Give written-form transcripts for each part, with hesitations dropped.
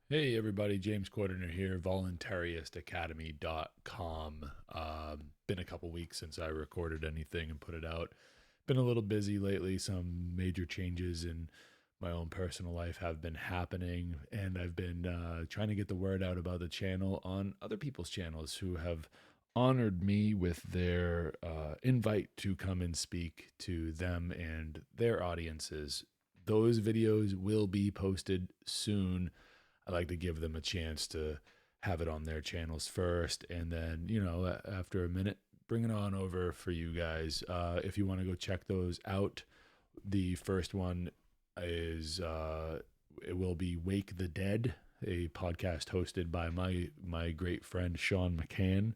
Hey everybody, James Cordiner here, voluntaristacademy.com. Been a couple weeks since I recorded anything and put it out. Been a little busy lately. Some major changes in my own personal life have been happening, and I've been trying to get the word out about the channel on other people's channels who have honored me with their invite to come and speak to them and their audiences. Those videos will be posted soon. I like to give them a chance to have it on their channels first, and then after a minute, bring it on over for you guys. If you want to go check those out, the first one is it will be Wake the Dead, a podcast hosted by my great friend Sean McCann,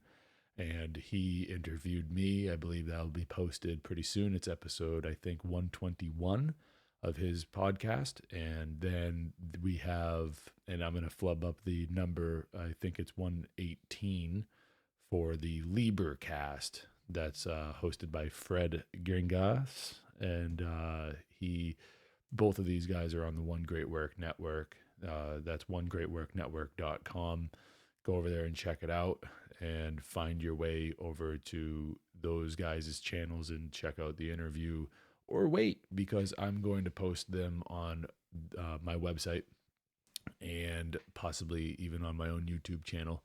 and he interviewed me. I believe that'll be posted pretty soon. It's episode, I think, 121 of his podcast. And then we have, and I'm going to flub up the number, I think it's 118 for the Lieber cast. That's hosted by Fred Gringas. And both of these guys are on the One Great Work Network. That's onegreatworknetwork.com. Go over there and check it out and find your way over to those guys' channels and check out the interview, or wait, because I'm going to post them on my website and possibly even on my own YouTube channel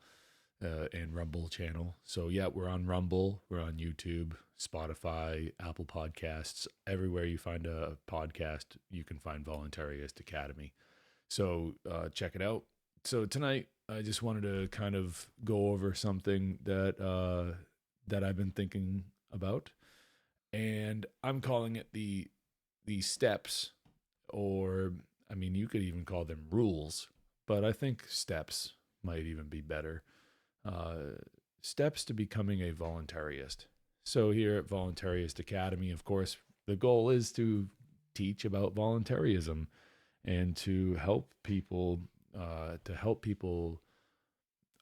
and Rumble channel. So yeah, we're on Rumble, we're on YouTube, Spotify, Apple Podcasts, everywhere you find a podcast, you can find Voluntarist Academy. So check it out. So tonight, I just wanted to kind of go over something that I've been thinking about, and I'm calling it the steps, or I mean, you could even call them rules, but I think steps might even be better. Uh, Steps to becoming a voluntarist. So here at Voluntarist Academy, of course, the goal is to teach about voluntarism and to help people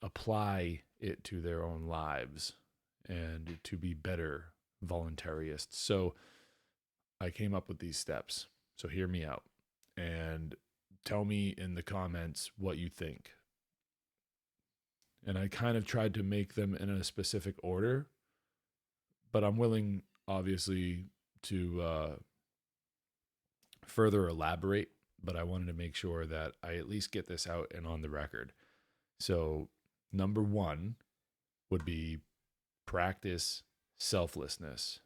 apply it to their own lives and to be better voluntarists. So I came up with these steps. So hear me out and tell me in the comments what you think. And I kind of tried to make them in a specific order, but I'm willing, obviously, to further elaborate. But I wanted to make sure that I at least get this out and on the record. So, number one would be practice selflessness.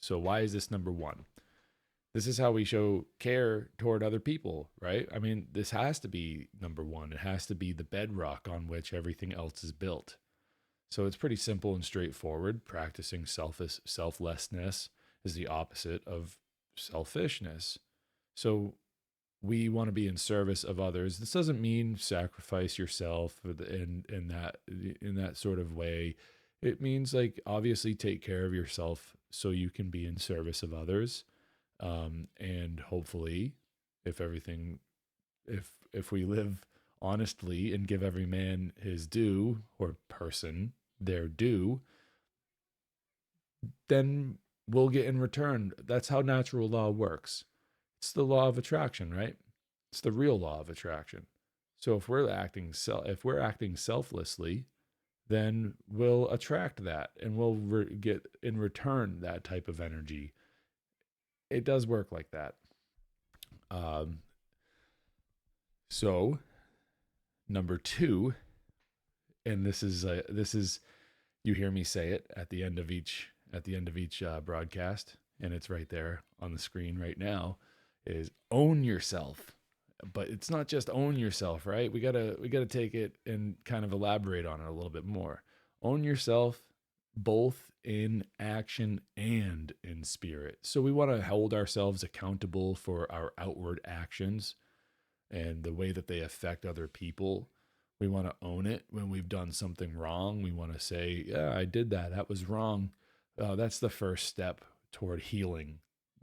So, why is this number one? This is how we show care toward other people, right? I mean, this has to be number one. It has to be the bedrock on which everything else is built. So it's pretty simple and straightforward. Practicing selflessness is the opposite of selfishness. So we want to be in service of others. This doesn't mean sacrifice yourself in that sort of way. It means, like, obviously take care of yourself so you can be in service of others. And hopefully, if everything, if we live honestly and give every man his due, or person their due, then we'll get in return. That's how natural law works. It's the law of attraction, right? It's the real law of attraction. So if we're acting selflessly, then we'll attract that, and we'll get in return that type of energy. It does work like that. Um, so number two, and this is you hear me say it at the end of each broadcast, and it's right there on the screen right now, is own yourself. But it's not just own yourself, right? We gotta take it and kind of elaborate on it a little bit more. Own yourself both in action and in spirit. So we want to hold ourselves accountable for our outward actions and the way that they affect other people. We want to own it when we've done something wrong. We want to say, yeah, I did that. That was wrong. That's the first step toward healing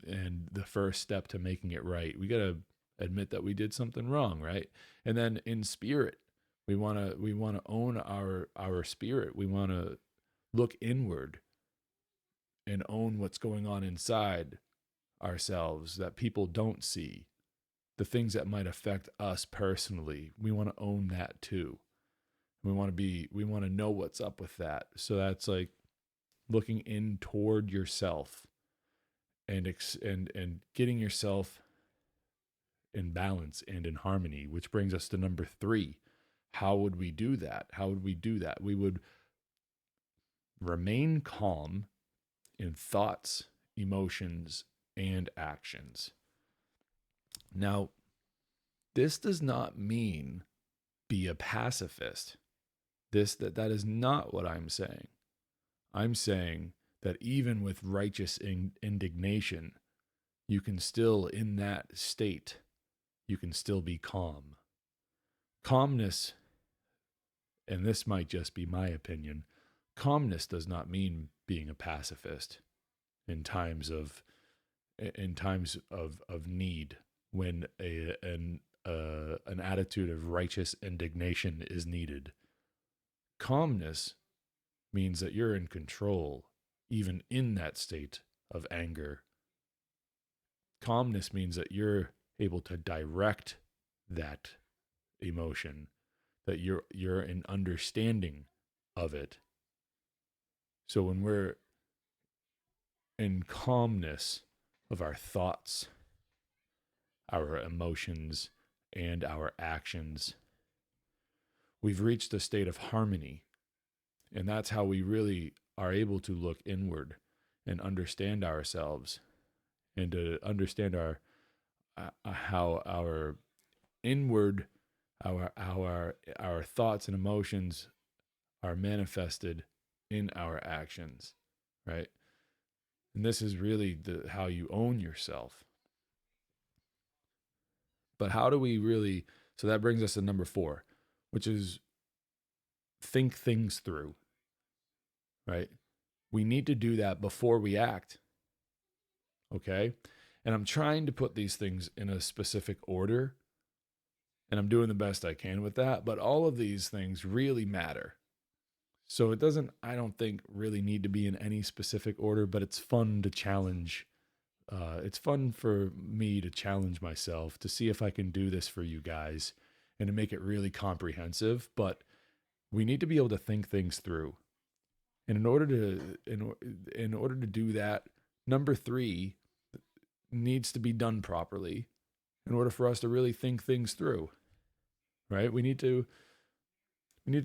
and the first step to making it right. We got to admit that we did something wrong, right? And then in spirit, we want to own our spirit. We want to look inward and own what's going on inside ourselves that people don't see. the things that might affect us personally. We want to own that too. We want to know what's up with that. So that's like looking in toward yourself and getting yourself in balance and in harmony, which brings us to number 3. How would we do that? We would remain calm in thoughts, emotions, and actions. Now, this does not mean be a pacifist. That is not what I'm saying. I'm saying that even with righteous indignation, you can still, in that state, you can still be calm. Calmness, and this might just be my opinion, calmness does not mean being a pacifist in times of need, when an attitude of righteous indignation is needed. Calmness means that you're in control, even in that state of anger. Calmness means that you're able to direct that emotion, that you're in understanding of it. So when we're in calmness of our thoughts, our emotions, and our actions, we've reached a state of harmony. And that's how we really are able to look inward and understand ourselves, and to understand how our inward, our thoughts and emotions are manifested in our actions, right? And this is really how you own yourself. But how do we really, so that brings us to number 4, which is think things through, right? We need to do that before we act, okay? And I'm trying to put these things in a specific order, and I'm doing the best I can with that, but all of these things really matter. So it doesn't, I don't think, really need to be in any specific order, but it's fun to challenge. It's fun for me to challenge myself to see if I can do this for you guys and to make it really comprehensive. But we need to be able to think things through. And in order to do that, number 3 needs to be done properly in order for us to really think things through, right? We need to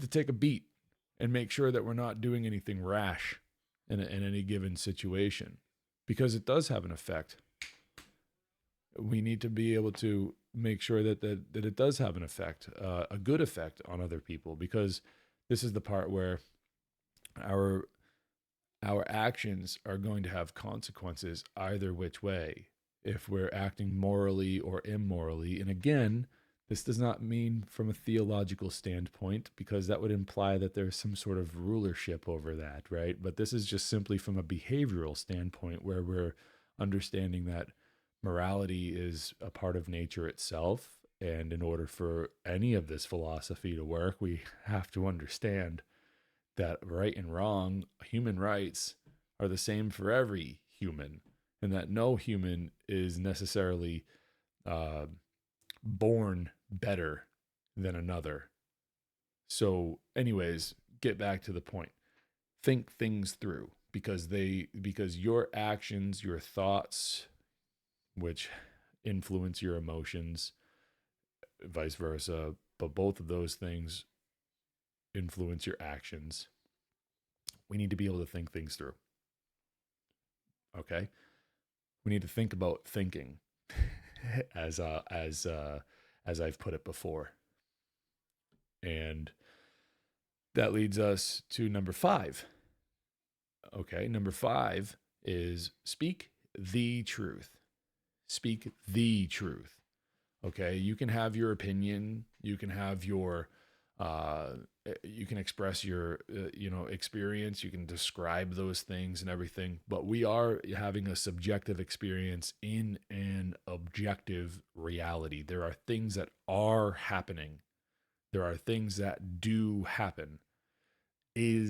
take a beat and make sure that we're not doing anything rash in any given situation, because it does have an effect. We need to be able to make sure that it does have an effect, a good effect on other people, because this is the part where our actions are going to have consequences either which way, if we're acting morally or immorally. And again, this does not mean from a theological standpoint, because that would imply that there's some sort of rulership over that, right? But this is just simply from a behavioral standpoint, where we're understanding that morality is a part of nature itself. And in order for any of this philosophy to work, we have to understand that right and wrong, human rights, are the same for every human, and that no human is necessarily born better than another. So anyways, get back to the point. Think things through, because your actions, your thoughts, which influence your emotions, vice versa, but both of those things influence your actions. We need to be able to think things through. Okay? We need to think about thinking as I've put it before. And that leads us to number 5. Okay, number 5 is speak the truth. Speak the truth. Okay, you can have your opinion, you can have your you can express your experience, you can describe those things and everything, but we are having a subjective experience in an objective reality. There are things that are happening. There are things that do happen. There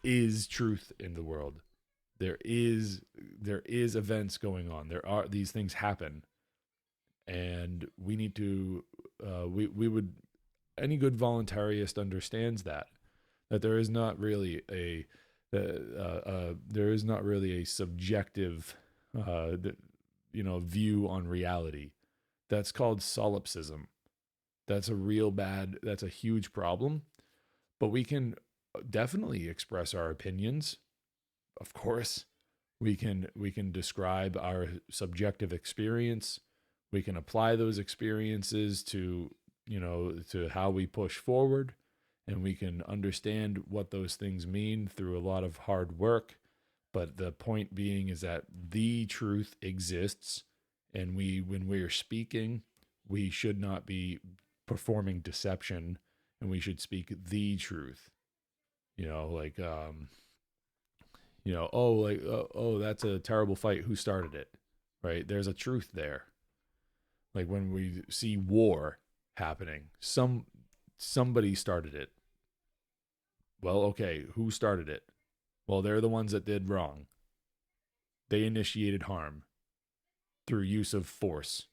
is truth in the world. There is events going on. These things happen, and we need to we would any good voluntarist understands that there is not really a there is not really a subjective view on reality. That's called solipsism. That's a huge problem, but we can definitely express our opinions. Of course, we can describe our subjective experience. We can apply those experiences to how we push forward, and we can understand what those things mean through a lot of hard work. But the point being is that the truth exists, and when we are speaking, we should not be performing deception, and we should speak the truth. Like that's a terrible fight. Who started it? Right? There's a truth there. Like when we see war happening, somebody started it. Well, okay, who started it? Well, they're the ones that did wrong. They initiated harm through use of force.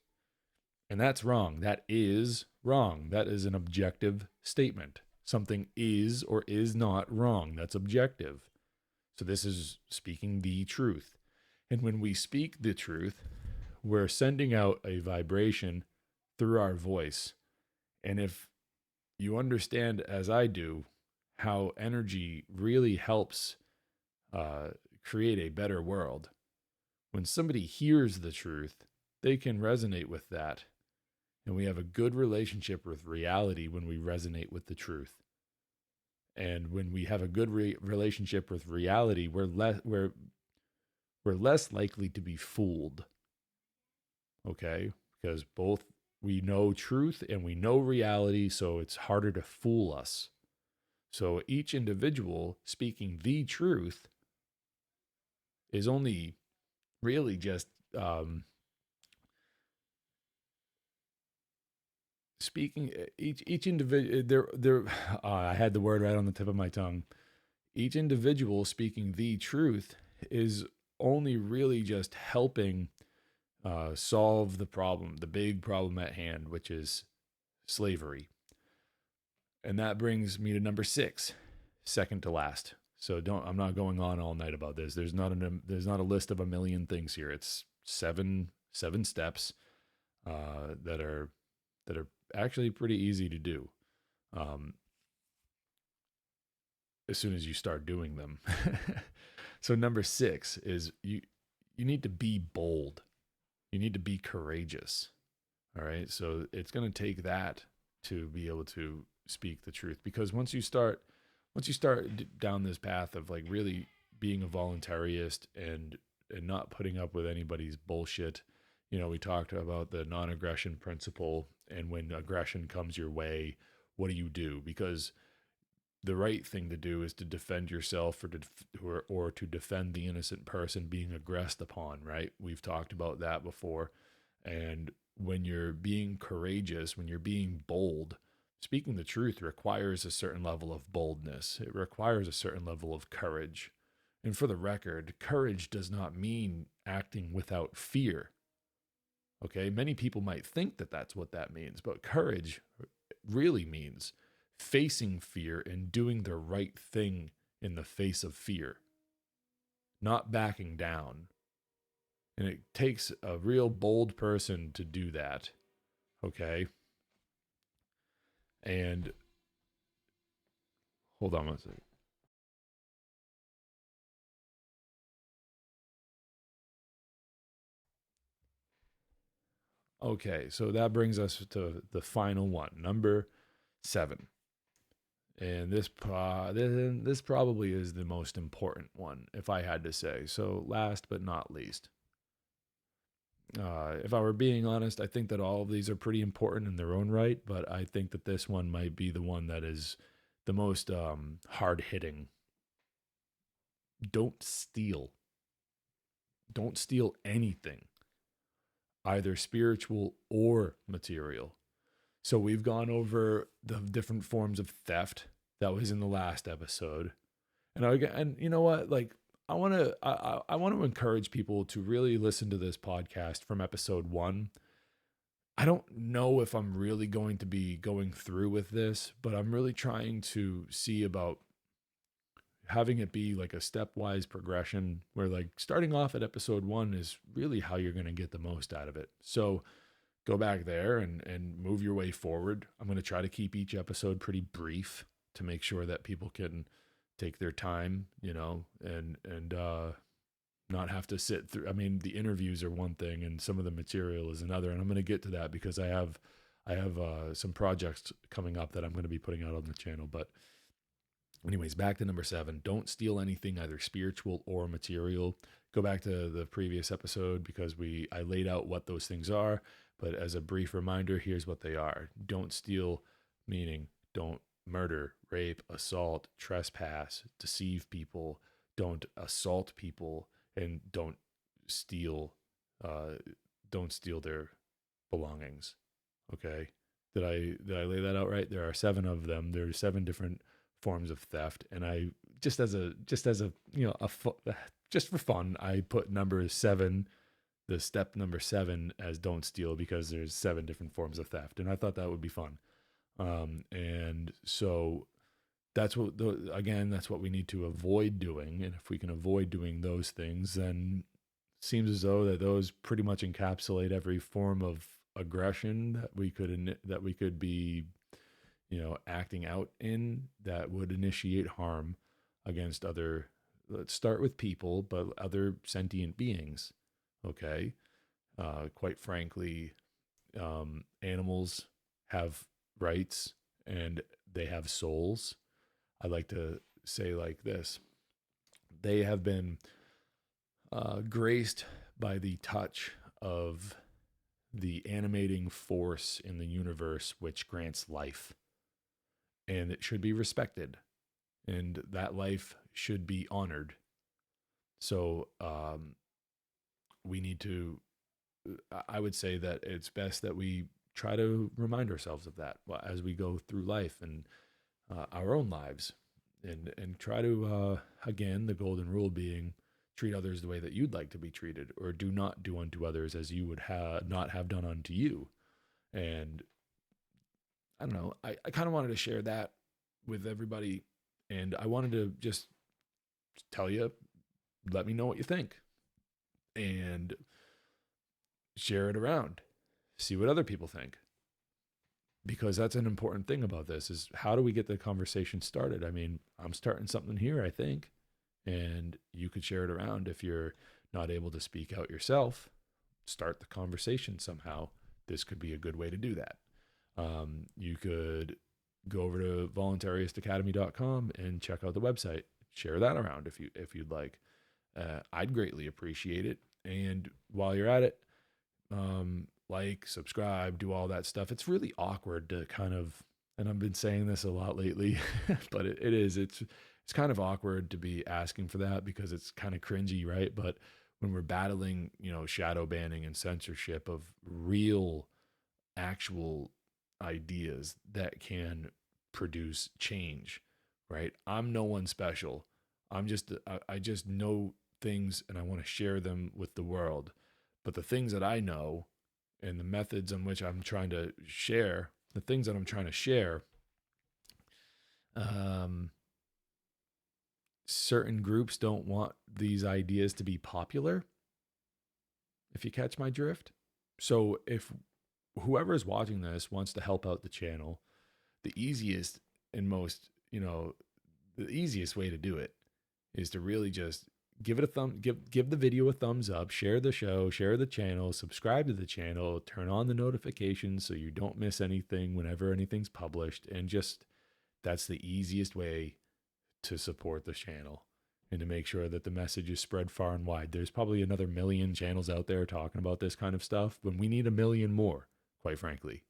And that's wrong. That is wrong. That is an objective statement. Something is or is not wrong. That's objective. So this is speaking the truth. And when we speak the truth, we're sending out a vibration through our voice. And if you understand, as I do, how energy really helps create a better world, when somebody hears the truth, they can resonate with that. And we have a good relationship with reality when we resonate with the truth. And when we have a good relationship with reality, we're less likely to be fooled. Okay? Because both we know truth and we know reality, so it's harder to fool us. So each individual speaking the truth is only really just speaking each individual. There I had the word right on the tip of my tongue. Each individual speaking the truth is only really just helping solve the problem, the big problem at hand, which is slavery. And that brings me to number 6, second to last. So I'm not going on all night about this. There's not a list of a million things here. It's seven steps that are actually pretty easy to do. As soon as you start doing them. So number 6 is you need to be bold. You need to be courageous. All right. So it's going to take that to be able to speak the truth, because once you start down this path of like really being a voluntarist and not putting up with anybody's bullshit, we talked about the non-aggression principle, and when aggression comes your way, what do? Because the right thing to do is to defend yourself or to defend the innocent person being aggressed upon, right? We've talked about that before. And when you're being courageous, when you're being bold, speaking the truth requires a certain level of boldness. It requires a certain level of courage. And for the record, courage does not mean acting without fear. Okay, many people might think that that's what that means, but courage really means facing fear and doing the right thing in the face of fear, not backing down. And it takes a real bold person to do that. Okay. And hold on one second. Okay, so that brings us to the final one, number 7. And this probably is the most important one, if I had to say. So last but not least. If I were being honest, I think that all of these are pretty important in their own right, but I think that this one might be the one that is the most hard-hitting. Don't steal. Don't steal anything, either spiritual or material. So we've gone over the different forms of theft that was in the last episode. And you know what? Like, I want to encourage people to really listen to this podcast from episode 1. I don't know if I'm really going to be going through with this, but I'm really trying to see about having it be like a stepwise progression where like starting off at episode 1 is really how you're going to get the most out of it. So go back there and move your way forward. I'm going to try to keep each episode pretty brief to make sure that people can take their time, and not have to sit through. I mean, the interviews are one thing and some of the material is another, and I'm going to get to that because I have some projects coming up that I'm going to be putting out on the channel. But anyways, back to number 7. Don't steal anything, either spiritual or material. Go back to the previous episode because I laid out what those things are. But as a brief reminder, here's what they are. Don't steal, meaning don't murder, rape, assault, trespass, deceive people. Don't assault people, and steal don't steal their belongings. Okay, did I lay that out right? There are 7 of them. There are 7 different forms of theft, and I just as a just for fun, I put number 7, the step number 7, as don't steal because there's 7 different forms of theft, and I thought that would be fun. And so that's what we need to avoid doing. And if we can avoid doing those things, then it seems as though that those pretty much encapsulate every form of aggression that we could be, acting out in, that would initiate harm against other, let's start with people, but other sentient beings. Okay. Quite frankly, animals have rights and they have souls. I like to say like this: they have been graced by the touch of the animating force in the universe, which grants life, and it should be respected, and that life should be honored. So we need to, I would say that it's best that we try to remind ourselves of that as we go through life and our own lives, and try to, again, the golden rule being, treat others the way that you'd like to be treated, or do not do unto others as you would not have done unto you. And I don't know, I kind of wanted to share that with everybody, and I wanted to just tell you, let me know what you think, and share it around, see what other people think. Because that's an important thing about this, is how do we get the conversation started? I mean, I'm starting something here, I think, and you could share it around. If you're not able to speak out yourself, start the conversation somehow. This could be a good way to do that. You could go over to voluntaristacademy.com and check out the website. Share that around if you'd like. I'd greatly appreciate it. And while you're at it, like, subscribe, do all that stuff. It's really awkward to kind of, and I've been saying this a lot lately, but it's kind of awkward to be asking for that because it's kind of cringy, right? But when we're battling, shadow banning and censorship of real, actual ideas that can produce change, right? I'm no one special. I just know things and I want to share them with the world. But the things that I know and the methods in which I'm trying to share, certain groups don't want these ideas to be popular, if you catch my drift. So if whoever is watching this wants to help out the channel, the easiest and most, the easiest way to do it is to really just give the video a thumbs up, share the show, share the channel, subscribe to the channel, turn on the notifications so you don't miss anything whenever anything's published. And just, that's the easiest way to support the channel and to make sure that the message is spread far and wide. There's probably another 1 million channels out there talking about this kind of stuff, but we need 1 million more, quite frankly.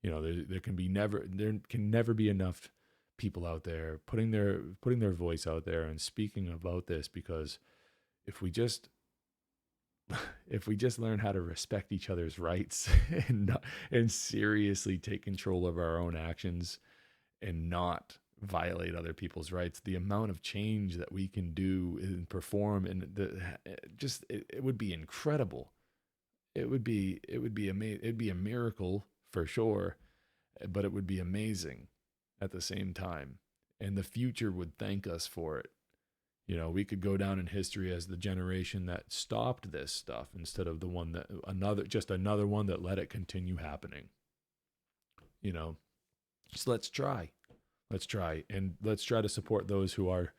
There can never be enough people out there putting their voice out there and speaking about this, because if we just learn how to respect each other's rights and seriously take control of our own actions and not violate other people's rights. The amount of change that we can do and perform, and it would be incredible. It would be amazing. It'd be a miracle for sure, but it would be amazing at the same time. And the future would thank us for it. We could go down in history as the generation that stopped this stuff instead of the one that another one that let it continue happening. So let's try. And let's try to support those who are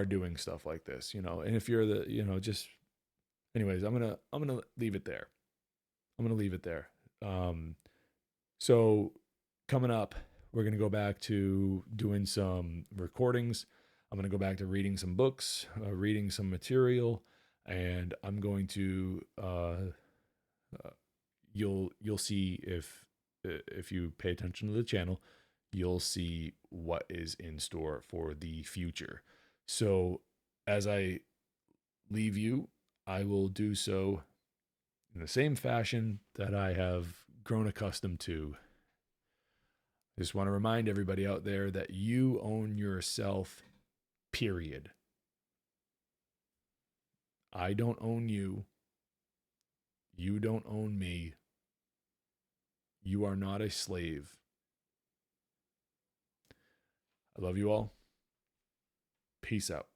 doing stuff like this. And if you're just anyways, I'm gonna leave it there. So coming up, we're going to go back to doing some recordings. I'm going to go back to reading some books, reading some material, and I'm going to you'll see if you pay attention to the channel, you'll see what is in store for the future. So as I leave you, I will do so in the same fashion that I have grown accustomed to. I just want to remind everybody out there that you own yourself, period. I don't own you. You don't own me. You are not a slave. I love you all. Peace out.